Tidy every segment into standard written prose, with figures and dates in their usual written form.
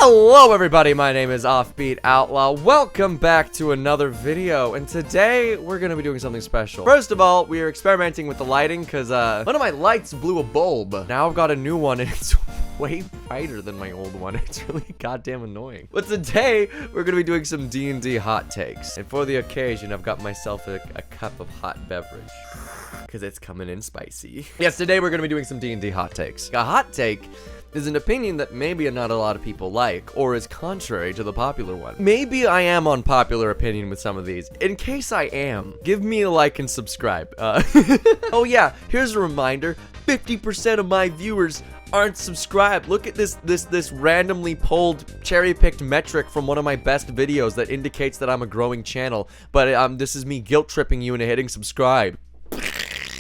Hello everybody, my name is Offbeat Outlaw. Welcome back to another video, and today we're gonna be doing something special. First of all, we are experimenting with the lighting because one of my lights blew a bulb. Now I've got a new one and it's way brighter than my old one. It's really goddamn annoying. But today we're gonna be doing some D&D hot takes, and for the occasion I've got myself a cup of hot beverage because it's coming in spicy. Yes, today we're gonna be doing some D&D hot takes. A hot take is an opinion that maybe not a lot of people like, or is contrary to the popular one. Maybe I am on popular opinion with some of these. In case I am, give me a like and subscribe. Oh yeah, here's a reminder, 50% of my viewers aren't subscribed. Look at this randomly pulled, cherry-picked metric from one of my best videos that indicates that I'm a growing channel, but this is me guilt-tripping you into hitting subscribe.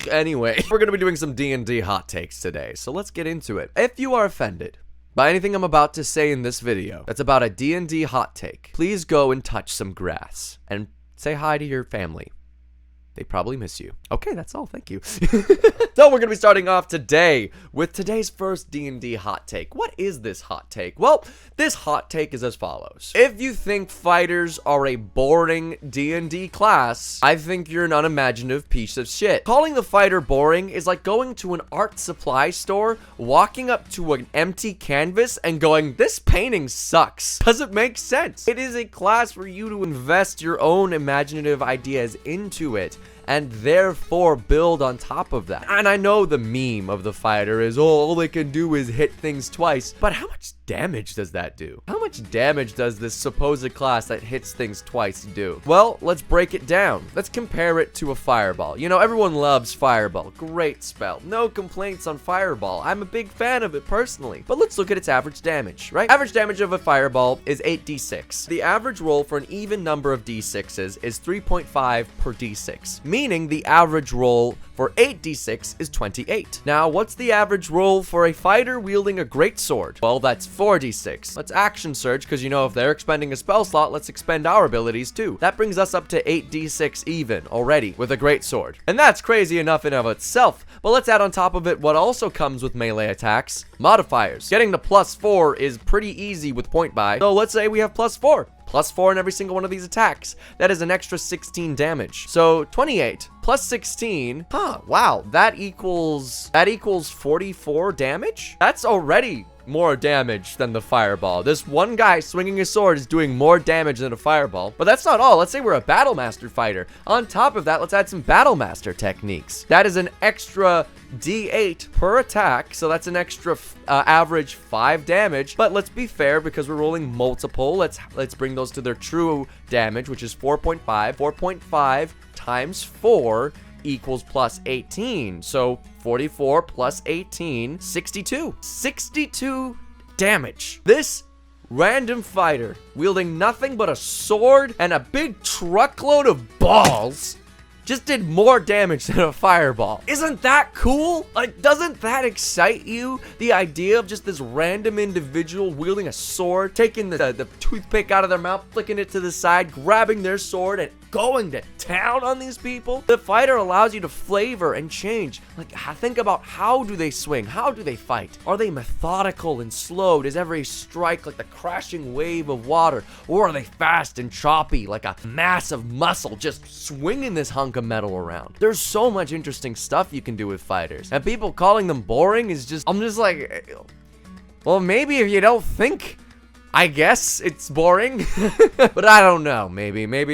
Anyway, we're gonna be doing some D&D hot takes today, so let's get into it. If you are offended by anything I'm about to say in this video that's about a D&D hot take, please go and touch some grass and say hi to your family. They probably miss you. Okay, that's all. Thank you. So we're going to be starting off today with today's first D&D hot take. What is this hot take? Well, this hot take is as follows. If you think fighters are a boring D&D class, I think you're an unimaginative piece of shit. Calling the fighter boring is like going to an art supply store, walking up to an empty canvas and going, this painting sucks. Does it make sense? It is a class for you to invest your own imaginative ideas into it, and therefore build on top of that. And I know the meme of the fighter is, oh, all they can do is hit things twice, but how much damage does that do? How much damage does this supposed class that hits things twice do? Well, let's break it down. Let's compare it to a fireball. You know, everyone loves fireball. Great spell. No complaints on fireball. I'm a big fan of it personally. But let's look at its average damage, right? Average damage of a fireball is 8d6. The average roll for an even number of d6s is 3.5 per d6. Meaning the average roll for 8d6 is 28. Now, what's the average roll for a fighter wielding a greatsword? Well, that's 4d6. Let's action surge, because you know, if they're expending a spell slot, let's expend our abilities too. That brings us up to 8d6 even already with a greatsword. And that's crazy enough in of itself. But let's add on top of it what also comes with melee attacks: modifiers. Getting to +4 is pretty easy with point buy. So let's say we have +4. +4 in every single one of these attacks. That is an extra 16 damage. So 28 plus 16. Wow, that equals 44 damage? That's already more damage than the fireball. This one guy swinging his sword is doing more damage than a fireball. But that's not all. Let's say we're a Battlemaster fighter. On top of that, let's add some Battlemaster techniques. That is an extra d8 per attack, so that's an extra average 5 damage. But let's be fair, because we're rolling multiple, let's bring those to their true damage, which is 4.5. 4.5 times 4 equals plus 18. So 44 plus 18, 62. 62 damage. This random fighter wielding nothing but a sword and a big truckload of balls just did more damage than a fireball. Isn't that cool? Like, doesn't that excite you? The idea of just this random individual wielding a sword, taking the toothpick out of their mouth, flicking it to the side, grabbing their sword, and going to town on these people? The fighter allows you to flavor and change. Like, think about, how do they swing? How do they fight? Are they methodical and slow? Does every strike like the crashing wave of water? Or are they fast and choppy like a massive muscle just swinging this hunk of metal around? There's so much interesting stuff you can do with fighters, and people calling them boring is just, I'm just like, well, maybe if you don't think, I guess it's boring. But I don't know, maybe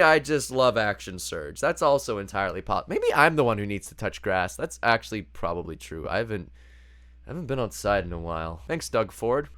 I just love action surge. That's also entirely possible. Maybe I'm the one who needs to touch grass. That's actually probably true. I haven't been outside in a while. Thanks, Doug Ford.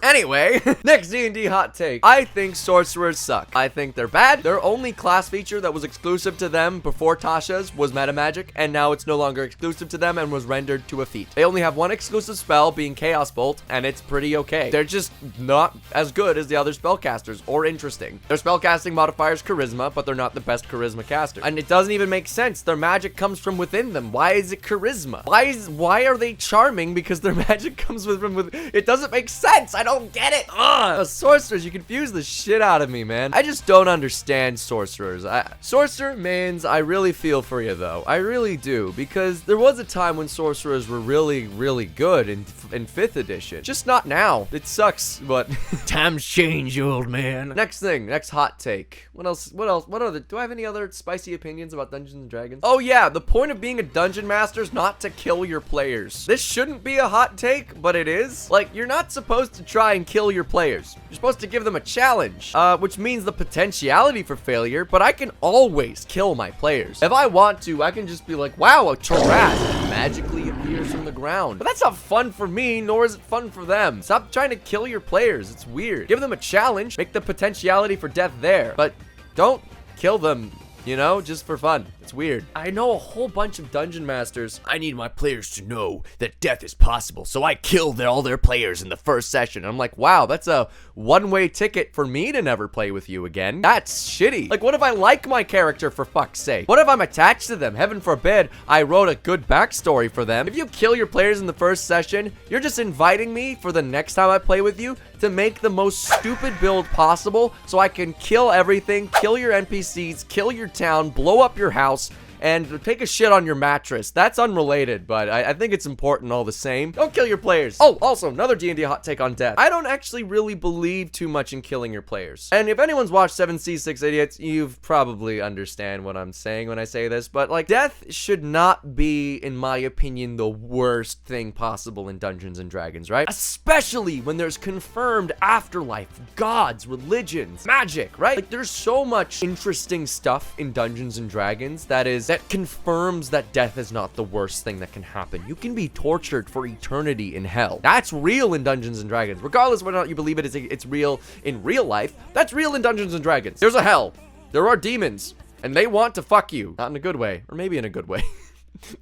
Anyway, next D&D hot take. I think sorcerers suck. I think they're bad. Their only class feature that was exclusive to them before Tasha's was meta magic, and now it's no longer exclusive to them and was rendered to a feat. They only have one exclusive spell, being Chaos Bolt, and it's pretty okay. They're just not as good as the other spellcasters, or interesting. Their spellcasting modifier is charisma, but they're not the best charisma caster. And it doesn't even make sense. Their magic comes from within them. Why is it charisma? Why are they charming because their magic comes from within? It doesn't make sense. I don't don't get it. Ugh. Sorcerers, you confuse the shit out of me, man. I just don't understand sorcerers. Sorcerer mains, I really feel for you, though. I really do, because there was a time when sorcerers were really, really good in 5th edition. Just not now. It sucks, but times change, old man. Next thing, next hot take. What else? Do I have any other spicy opinions about Dungeons and Dragons? Oh yeah, the point of being a dungeon master is not to kill your players. This shouldn't be a hot take, but it is. Like, you're not supposed to try and kill your players. You're supposed to give them a challenge, which means the potentiality for failure, but I can always kill my players. If I want to, I can just be like, wow, a Taras magically appears from the ground. But that's not fun for me, nor is it fun for them. Stop trying to kill your players. It's weird. Give them a challenge, make the potentiality for death there, but don't kill them, you know, just for fun. It's weird. I know a whole bunch of dungeon masters. I need my players to know that death is possible, so I kill all their players in the first session. I'm like, wow, that's a one-way ticket for me to never play with you again. That's shitty. Like, what if I like my character, for fuck's sake? What if I'm attached to them? Heaven forbid I wrote a good backstory for them. If you kill your players in the first session, you're just inviting me for the next time I play with you to make the most stupid build possible so I can kill everything, kill your NPCs, kill your town, blow up your house, and take a shit on your mattress. That's unrelated, but I think it's important all the same. Don't kill your players. Oh, also, another D&D hot take on death. I don't actually really believe too much in killing your players. And if anyone's watched 7C 6 Idiots, you've probably understand what I'm saying when I say this, but like, death should not be, in my opinion, the worst thing possible in Dungeons and Dragons, right? Especially when there's confirmed afterlife, gods, religions, magic, right? Like, there's so much interesting stuff in Dungeons and Dragons that confirms that death is not the worst thing that can happen. You can be tortured for eternity in hell. That's real in Dungeons and Dragons. Regardless whether or not you believe it's real in real life, that's real in Dungeons and Dragons. There's a hell. There are demons, and they want to fuck you. Not in a good way, or maybe in a good way.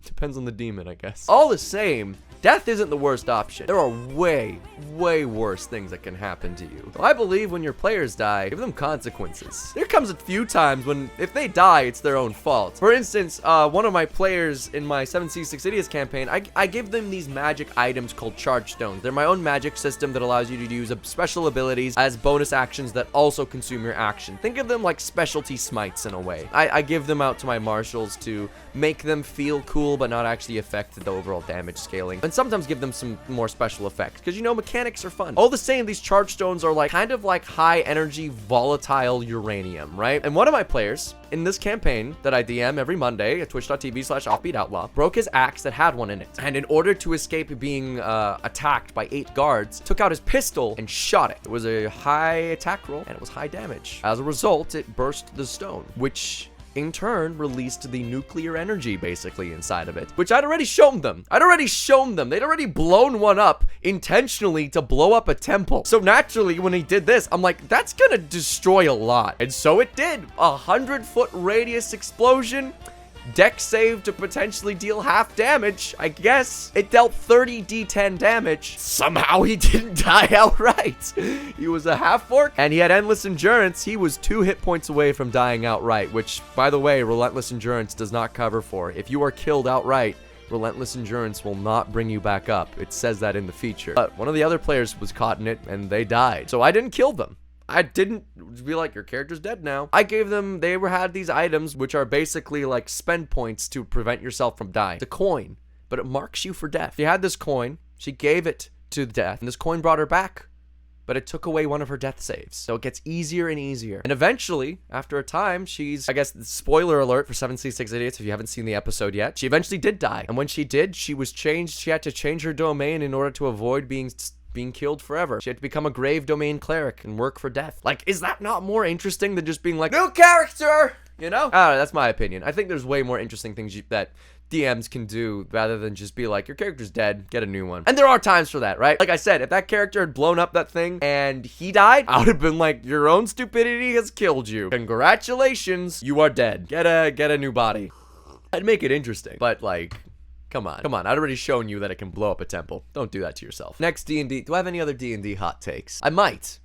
Depends on the demon, I guess. All the same, death isn't the worst option. There are way, way worse things that can happen to you. So I believe when your players die, give them consequences. There comes a few times when, if they die, it's their own fault. For instance, one of my players in my 7C 6 Idiots campaign, I give them these magic items called charge stones. They're my own magic system that allows you to use special abilities as bonus actions that also consume your action. Think of them like specialty smites in a way. I give them out to my marshals to make them feel cool, but not actually affect the overall damage scaling. And sometimes give them some more special effects, because, you know, mechanics are fun. All the same, these charge stones are like kind of like high energy volatile uranium, right? And one of my players in this campaign that I DM every Monday at twitch.tv/Offbeat Outlaw broke his axe that had one in it, and in order to escape being attacked by 8 guards, took out his pistol and shot it. It was a high attack roll and it was high damage. As a result, it burst the stone, which in turn released the nuclear energy basically inside of it, which I'd already shown them. They'd already blown one up intentionally to blow up a temple. So naturally, when he did this, I'm like, that's gonna destroy a lot. And so it did. 100-foot radius explosion. Dex save to potentially deal half damage, I guess. It dealt 30 D10 damage. Somehow he didn't die outright. He was a half-orc, and he had endless endurance. He was 2 hit points away from dying outright, which, by the way, relentless endurance does not cover for. If you are killed outright, relentless endurance will not bring you back up. It says that in the feature. But one of the other players was caught in it, and they died. So I didn't kill them. I didn't be like, your character's dead now. I gave them, they had these items which are basically like spend points to prevent yourself from dying. It's a coin, but it marks you for death. She had this coin, she gave it to death, and this coin brought her back, but it took away one of her death saves. So it gets easier and easier. And eventually, after a time, she's, I guess, spoiler alert for 7C 6 Idiots if you haven't seen the episode yet, she eventually did die. And when she did, she was changed, she had to change her domain in order to avoid being killed forever. She had to become a grave domain cleric and work for death. Like, is that not more interesting than just being like, new character? You know? I don't know, that's my opinion. I think there's way more interesting things that DMs can do rather than just be like, your character's dead, get a new one. And there are times for that, right? Like I said, if that character had blown up that thing and he died, I would have been like, your own stupidity has killed you. Congratulations, you are dead. Get a new body. I'd make it interesting, but like, come on. I'd already shown you that it can blow up a temple. Don't do that to yourself. Next D&D. Do I have any other D&D hot takes? I might.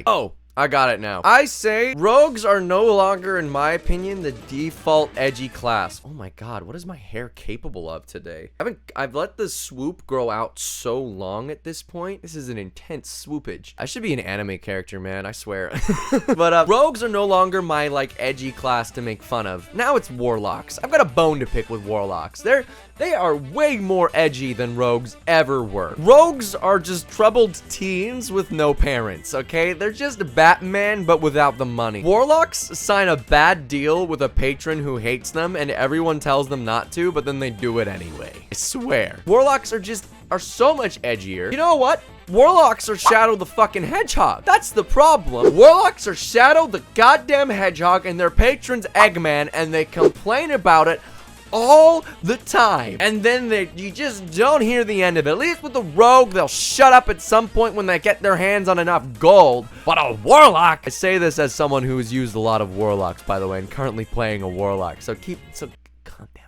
Oh, I got it now. I say rogues are no longer, in my opinion, the default edgy class. Oh my god, what is my hair capable of today? I've let the swoop grow out so long at this point. This is an intense swoopage. I should be an anime character, man, I swear. But rogues are no longer my like edgy class to make fun of. Now it's warlocks. I've got a bone to pick with warlocks. They are way more edgy than rogues ever were. Rogues are just troubled teens with no parents, okay? They're just Batman, but without the money. Warlocks sign a bad deal with a patron who hates them, and everyone tells them not to, but then they do it anyway. I swear. Warlocks are so much edgier. You know what? Warlocks are Shadow the fucking Hedgehog. That's the problem. Warlocks are Shadow the goddamn Hedgehog, and their patron's Eggman, and they complain about it all the time. And then you just don't hear the end of it. At least with the rogue, they'll shut up at some point when they get their hands on enough gold. But a warlock, I say this as someone who's used a lot of warlocks, by the way, and currently playing a warlock. So calm down.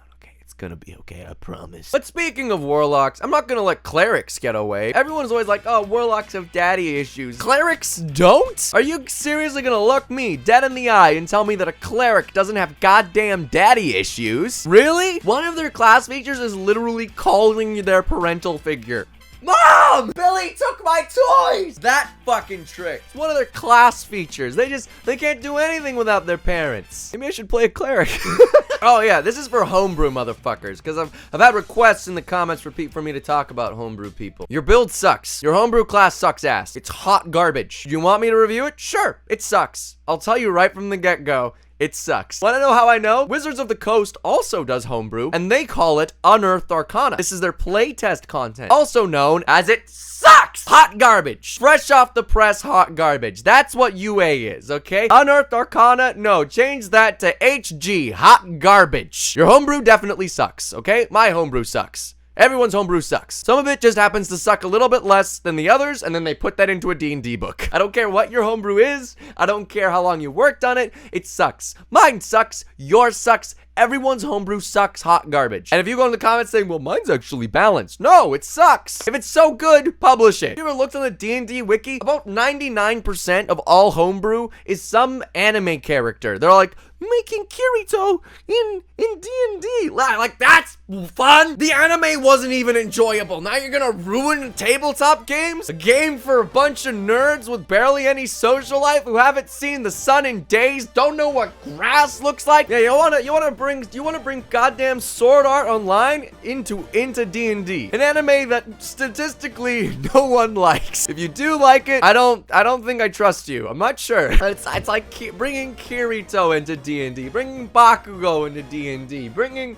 Gonna be okay, I promise. But speaking of warlocks, I'm not gonna let clerics get away. Everyone's always like, oh, warlocks have daddy issues. Clerics don't? Are you seriously gonna look me dead in the eye and tell me that a cleric doesn't have goddamn daddy issues? Really? One of their class features is literally calling their parental figure. Mom! Billy took my toys! That fucking trick. It's one of their class features. They can't do anything without their parents. Maybe I should play a cleric. Oh yeah, this is for homebrew motherfuckers, because I've had requests in the comments for me to talk about homebrew people. Your build sucks. Your homebrew class sucks ass. It's hot garbage. You want me to review it? Sure, it sucks. I'll tell you right from the get-go. It sucks. Want to know how I know? Wizards of the Coast also does homebrew, and they call it Unearthed Arcana. This is their playtest content, also known as It Sucks! Hot garbage. Fresh off the press hot garbage. That's what UA is, okay? Unearthed Arcana, no, change that to HG, hot garbage. Your homebrew definitely sucks, okay? My homebrew sucks. Everyone's homebrew sucks. Some of it just happens to suck a little bit less than the others, and then they put that into a D&D book. I don't care what your homebrew is. I don't care how long you worked on it. It sucks. Mine sucks. Yours sucks. Everyone's homebrew sucks hot garbage. And if you go in the comments saying, well, mine's actually balanced. No, it sucks. If it's so good, publish it. You ever looked on the D&D wiki? About 99% of all homebrew is some anime character. They're like, making Kirito in D&D. Like, that's fun. The anime wasn't even enjoyable. Now you're gonna ruin tabletop games? A game for a bunch of nerds with barely any social life who haven't seen the sun in days, don't know what grass looks like? Yeah, you wanna bring goddamn sword art online into D&D. An anime that statistically no one likes. If you do like it, I don't think I trust you. I'm not sure. It's like bringing Kirito into D&D, bringing Bakugo into D&D, bringing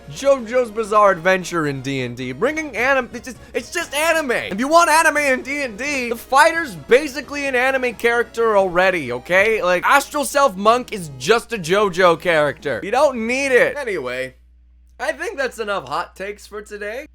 JoJo's Bizarre Adventure in D&D, bringing anime. It's just anime. If you want anime in D&D, the fighter's basically an anime character already, okay? Like, Astral Self Monk is just a JoJo character. You don't need it. Anyway, I think that's enough hot takes for today.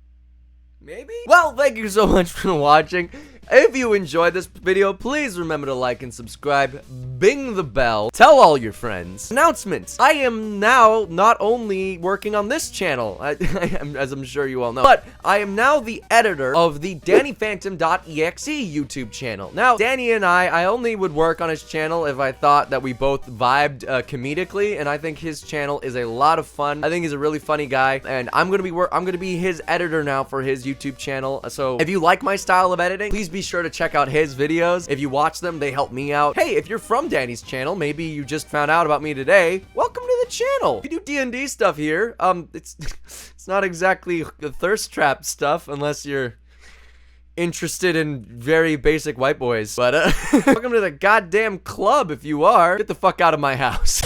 Maybe? Well, thank you so much for watching. If you enjoyed this video, please remember to like and subscribe, bing the bell, tell all your friends. Announcements. I am now not only working on this channel, as I'm sure you all know, but I am now the editor of the DannyPhantom.exe YouTube channel. Now, Danny and I only would work on his channel if I thought that we both vibed comedically, and I think his channel is a lot of fun. I think he's a really funny guy, and I'm gonna be his editor now for his YouTube channel. So if you like my style of editing, please be sure to check out his videos. If you watch them, they help me out. Hey, if you're from Danny's channel, maybe you just found out about me today, welcome to the channel. We do D&D stuff here. It's not exactly the thirst trap stuff unless you're interested in very basic white boys. But welcome to the goddamn club if you are. Get the fuck out of my house.